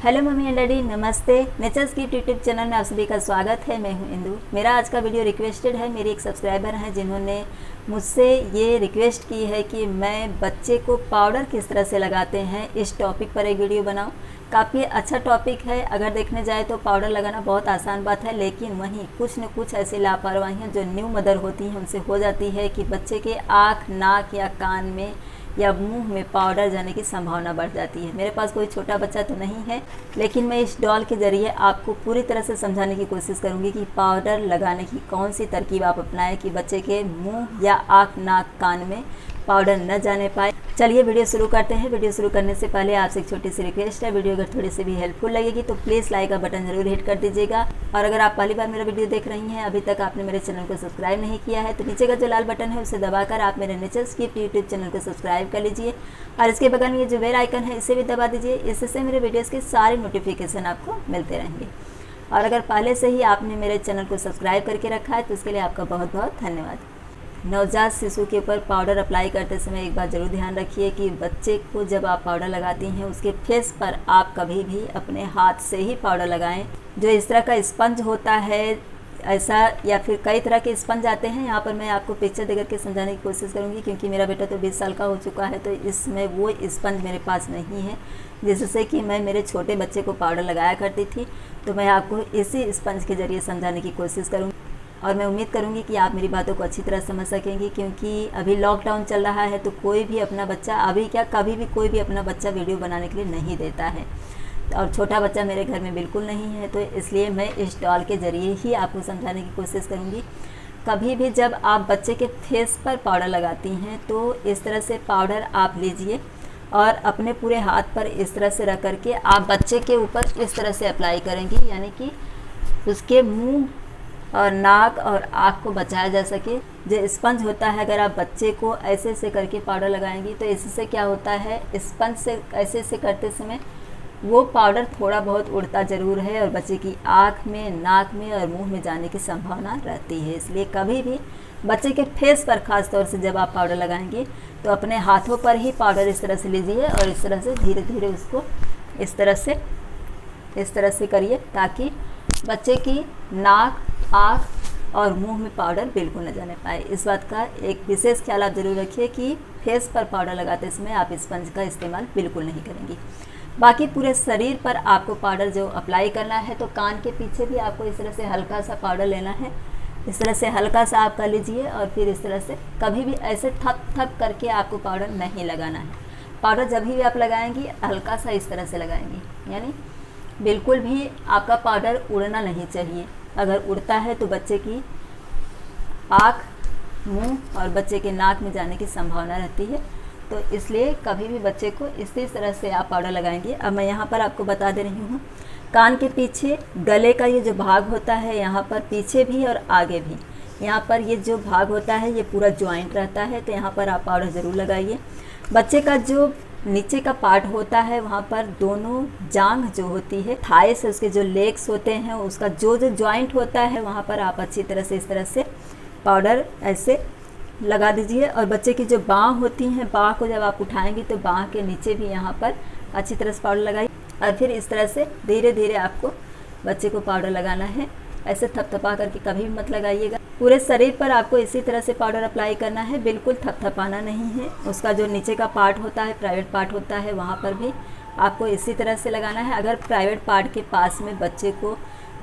Hello mummy and daddy, नमस्ते। Natures gift YouTube channel में आप सभी का स्वागत है। मैं हूं इंदु। मेरा आज का वीडियो रिक्वेस्टेड है। मेरी एक सब्सक्राइबर हैं जिन्होंने मुझसे ये रिक्वेस्ट की है कि मैं बच्चे को पाउडर किस तरह से लगाते हैं इस टॉपिक पर एक वीडियो बनाऊं। काफ़ी अच्छा टॉपिक है। अगर देखने जाए तो पाउडर लगाना बहुत आसान बात है, लेकिन वहीं कुछ न कुछ ऐसी लापरवाहियाँ जो न्यू मदर होती हैं उनसे हो जाती है कि बच्चे के आँख, नाक या कान में या मुंह में पाउडर जाने की संभावना बढ़ जाती है। मेरे पास कोई छोटा बच्चा तो नहीं है, लेकिन मैं इस डॉल के ज़रिए आपको पूरी तरह से समझाने की कोशिश करूंगी कि पाउडर लगाने की कौन सी तरकीब आप अपनाएं कि बच्चे के मुंह या आँख, नाक, कान में पाउडर न जाने पाए। चलिए वीडियो शुरू करते हैं। वीडियो शुरू करने से पहले आपसे एक छोटी सी रिक्वेस्ट है, वीडियो अगर थोड़ी सी भी हेल्पफुल लगेगी तो प्लीज़ लाइक का बटन ज़रूर हिट कर दीजिएगा। और अगर आप पहली बार मेरा वीडियो देख रही हैं, अभी तक आपने मेरे चैनल को सब्सक्राइब नहीं किया है, तो नीचे का जो लाल बटन है उसे दबाकर आप मेरे नेचर्स गिफ्ट यूट्यूब चैनल को सब्सक्राइब कर लीजिए। और इसके बगल में ये जो बेल आइकन है इसे भी दबा दीजिए। इससे मेरे वीडियोज़ के सारे नोटिफिकेशन आपको मिलते रहेंगे। और अगर पहले से ही आपने मेरे चैनल को सब्सक्राइब करके रखा है तो इसके लिए आपका बहुत बहुत धन्यवाद। नवजात शिशु के ऊपर पाउडर अप्लाई करते समय एक बात ज़रूर ध्यान रखिए कि बच्चे को जब आप पाउडर लगाती हैं उसके फेस पर आप कभी भी अपने हाथ से ही पाउडर लगाएं। जो इस तरह का स्पंज होता है ऐसा, या फिर कई तरह के स्पंज आते हैं। यहाँ पर मैं आपको पिक्चर देकर के समझाने की कोशिश करूँगी, क्योंकि मेरा बेटा तो 20 साल का हो चुका है, तो इसमें वो स्पंज मेरे पास नहीं है जिससे कि मैं मेरे छोटे बच्चे को पाउडर लगाया करती थी। तो मैं आपको इसी स्पंज के ज़रिए समझाने की कोशिश करूँगी और मैं उम्मीद करूँगी कि आप मेरी बातों को अच्छी तरह समझ सकेंगी, क्योंकि अभी लॉकडाउन चल रहा है तो कोई भी अपना बच्चा, अभी क्या कभी भी कोई भी अपना बच्चा वीडियो बनाने के लिए नहीं देता है, और छोटा बच्चा मेरे घर में बिल्कुल नहीं है। तो इसलिए मैं इस डॉल के ज़रिए ही आपको समझाने की कोशिश करूँगी। कभी भी जब आप बच्चे के फेस पर पाउडर लगाती हैं तो इस तरह से पाउडर आप लीजिए और अपने पूरे हाथ पर इस तरह से रख करके आप बच्चे के ऊपर इस तरह से अप्लाई करेंगी, यानी कि उसके मुँह और नाक और आँख को बचाया जा सके। जो स्पंज होता है, अगर आप बच्चे को ऐसे ऐसे करके पाउडर लगाएंगी तो इससे क्या होता है, स्पंज से ऐसे ऐसे करते समय वो पाउडर थोड़ा बहुत उड़ता ज़रूर है और बच्चे की आँख में, नाक में और मुंह में जाने की संभावना रहती है। इसलिए कभी भी बच्चे के फेस पर ख़ास तौर से जब आप पाउडर लगाएंगे तो अपने हाथों पर ही पाउडर इस तरह से लीजिए और इस तरह से धीरे धीरे उसको इस तरह से करिए, ताकि बच्चे की नाक, आँख और मुंह में पाउडर बिल्कुल न जाने पाए। इस बात का एक विशेष ख्याल आप ज़रूर रखिए कि फेस पर पाउडर लगाते समय आप स्पंज का इस्तेमाल बिल्कुल नहीं करेंगी। बाकी पूरे शरीर पर आपको पाउडर जो अप्लाई करना है, तो कान के पीछे भी आपको इस तरह से हल्का सा पाउडर लेना है। इस तरह से हल्का सा आप कर लीजिए और फिर इस तरह से कभी भी ऐसे थप थप करके आपको पाउडर नहीं लगाना है। पाउडर जब भी आप लगाएंगी हल्का सा इस तरह से लगाएंगी, यानी बिल्कुल भी आपका पाउडर उड़ना नहीं चाहिए। अगर उड़ता है तो बच्चे की आँख, मुंह और बच्चे के नाक में जाने की संभावना रहती है। तो इसलिए कभी भी बच्चे को इसी तरह से आप पाउडर लगाएंगे। अब मैं यहाँ पर आपको बता दे रही हूँ, कान के पीछे गले का ये जो भाग होता है, यहाँ पर पीछे भी और आगे भी, यहाँ पर ये जो भाग होता है ये पूरा ज्वाइंट रहता है, तो यहाँ पर आप पाउडर ज़रूर लगाइए। बच्चे का जो नीचे का पार्ट होता है वहाँ पर दोनों जांघ जो होती है, थाई से उसके जो लेग्स होते हैं, उसका जो ज्वाइंट होता है वहाँ पर आप अच्छी तरह से इस तरह से पाउडर ऐसे लगा दीजिए। और बच्चे की जो बाँह होती हैं, बाँह को जब आप उठाएंगी तो बाँह के नीचे भी यहाँ पर अच्छी तरह से पाउडर लगाइए और फिर इस तरह से धीरे धीरे आपको बच्चे को पाउडर लगाना है। ऐसे थपथपा करके कभी भी मत लगाइएगा। पूरे शरीर पर आपको इसी तरह से पाउडर अप्लाई करना है, बिल्कुल थपथपाना नहीं है। उसका जो नीचे का पार्ट होता है, प्राइवेट पार्ट होता है, वहाँ पर भी आपको इसी तरह से लगाना है। अगर प्राइवेट पार्ट के पास में बच्चे को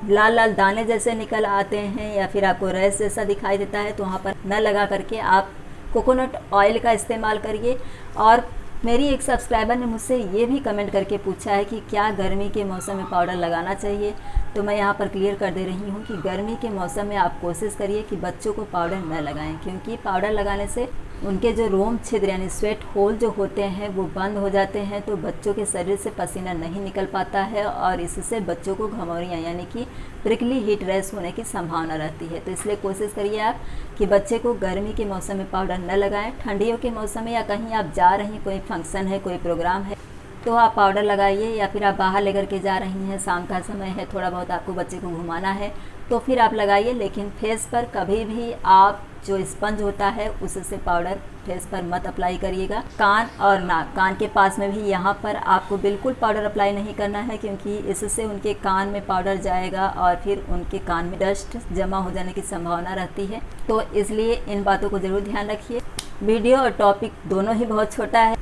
लाल लाल दाने जैसे निकल आते हैं या फिर आपको रैश जैसा दिखाई देता है तो वहाँ पर न लगा करके आप कोकोनट ऑयल का इस्तेमाल करिए। और मेरी एक सब्सक्राइबर ने मुझसे ये भी कमेंट करके पूछा है कि क्या गर्मी के मौसम में पाउडर लगाना चाहिए, तो मैं यहाँ पर क्लियर कर दे रही हूँ कि गर्मी के मौसम में आप कोशिश करिए कि बच्चों को पाउडर न लगाएं, क्योंकि पाउडर लगाने से उनके जो रोम छिद्र यानी स्वेट होल जो होते हैं वो बंद हो जाते हैं, तो बच्चों के शरीर से पसीना नहीं निकल पाता है और इससे बच्चों को घमौरियाँ यानी कि प्रिकली हीट रैश होने की संभावना रहती है। तो इसलिए कोशिश करिए आप कि बच्चे को गर्मी के मौसम में पाउडर न लगाएं। ठंडियों के मौसम में या कहीं आप जा रही, कोई फंक्शन है, कोई प्रोग्राम है, तो आप पाउडर लगाइए, या फिर आप बाहर लेकर के जा रही हैं, शाम का समय है, थोड़ा बहुत आपको बच्चे को घुमाना है तो फिर आप लगाइए, लेकिन फेस पर कभी भी आप जो स्पंज होता है उससे पाउडर फेस पर मत अप्लाई करिएगा। कान और नाक, कान के पास में भी यहाँ पर आपको बिल्कुल पाउडर अप्लाई नहीं करना है, क्योंकि इससे उनके कान में पाउडर जाएगा और फिर उनके कान में डस्ट जमा हो जाने की संभावना रहती है। तो इसलिए इन बातों को ज़रूर ध्यान रखिए। वीडियो और टॉपिक दोनों ही बहुत छोटा है।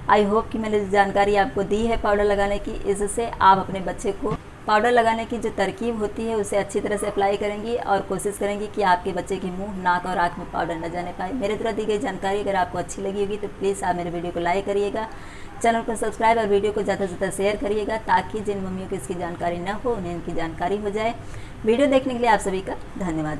आई होप कि मैंने जानकारी आपको दी है पाउडर लगाने की, इससे आप अपने बच्चे को पाउडर लगाने की जो तरकीब होती है उसे अच्छी तरह से अप्लाई करेंगी और कोशिश करेंगी कि आपके बच्चे के मुंह, नाक और आँख में पाउडर न जाने पाए। मेरे द्वारा दी गई जानकारी अगर आपको अच्छी लगी होगी तो प्लीज़ आप मेरे वीडियो को लाइक करिएगा, चैनल को सब्सक्राइब और वीडियो को ज़्यादा से ज़्यादा शेयर करिएगा, ताकि जिन मम्मियों को इसकी जानकारी न हो उन्हें इनकी जानकारी हो जाए। वीडियो देखने के लिए आप सभी का धन्यवाद।